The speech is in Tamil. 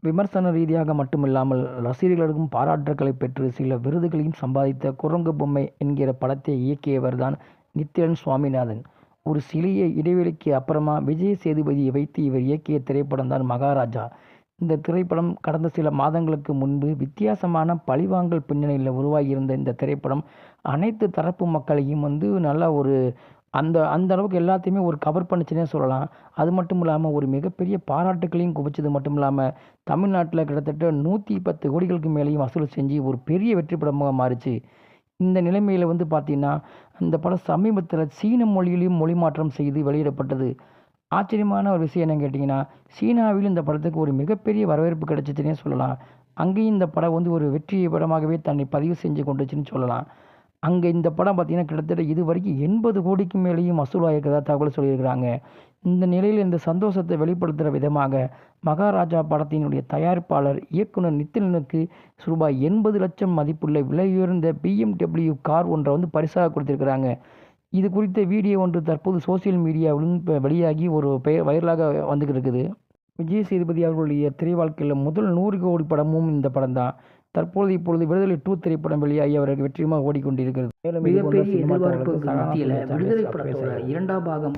விமர்சன ரீதியாக மட்டுமில்லாமல் ரசிகர்களிடம் பாராட்டுக்களை பெற்று சில விருதுகளையும் சம்பாதித்த குரங்கு பொம்மை என்கிற படத்தை இயக்கியவர்தான் நித்யன் சுவாமிநாதன். ஒரு சிறிய இடைவெளிக்கு அப்புறமா விஜய் சேதுபதியை வைத்து இவர் இயக்கிய திரைப்படம் தான் மகாராஜா. இந்த திரைப்படம் கடந்த சில மாதங்களுக்கு முன்பு வித்தியாசமான பழிவாங்கல் பின்னணியில் உருவாகியிருந்த இந்த திரைப்படம் அனைத்து தரப்பு மக்களையும் நல்லா ஒரு அந்த அந்த அளவுக்கு எல்லாத்தையுமே ஒரு கவர் பண்ணுச்சுன்னே சொல்லலாம். அது மட்டும் இல்லாமல் ஒரு மிகப்பெரிய பாராட்டுக்களையும் குவிச்சது மட்டும் இல்லாமல் தமிழ்நாட்டில் கிட்டத்தட்ட 110 கோடிகளுக்கு மேலேயும் வசூல் செஞ்சு ஒரு பெரிய வெற்றி படமாக மாறுச்சு. இந்த நிலைமையில் பார்த்தீங்கன்னா இந்த படம் சமீபத்தில் சீன மொழியிலையும் மொழி மாற்றம் செய்து வெளியிடப்பட்டது. ஆச்சரியமான ஒரு விஷயம் என்னன்னு கேட்டிங்கன்னா, சீனாவில் இந்த படத்துக்கு ஒரு மிகப்பெரிய வரவேற்பு கிடைச்சிச்சுன்னே சொல்லலாம். அங்கேயும் இந்த படம் ஒரு வெற்றி படமாகவே தன்னை பதிவு செஞ்சு கொண்டுச்சுன்னு சொல்லலாம். அங்கே இந்த படம் பார்த்தீங்கன்னா கிட்டத்தட்ட இது வரைக்கும் 80 கோடிக்கு மேலேயும் வசூலாகிருக்கிறதா தகவல் சொல்லியிருக்கிறாங்க. இந்த நிலையில் இந்த சந்தோஷத்தை வெளிப்படுத்துகிற விதமாக மகாராஜா படத்தினுடைய தயாரிப்பாளர் இயக்குனர் நித்திலனுக்கு ரூபாய் 80 லட்சம் மதிப்புள்ள விலையுயர்ந்த BMW கார் ஒன்றை பரிசாக கொடுத்திருக்கிறாங்க. இது குறித்த வீடியோ ஒன்று தற்போது சோசியல் மீடியாவிலும் வெளியாகி ஒரு வைரலாக வந்துக்கிட்டு இருக்குது. விஜய் சேதுபதி அவர்களுடைய திரை வாழ்க்கையில் முதல் 100 கோடி படமும் இந்த படம் தான். இப்பொழுது விடுதலை 2 திரைப்படம் வெளியாகி அவருக்கு வெற்றியமாக ஓடிக்கொண்டிருக்கிறது. மிகப்பெரிய எதிர்பார்ப்புக்கு மத்தியில் விடுதலை படத்தோட 2ஆம் பாகம்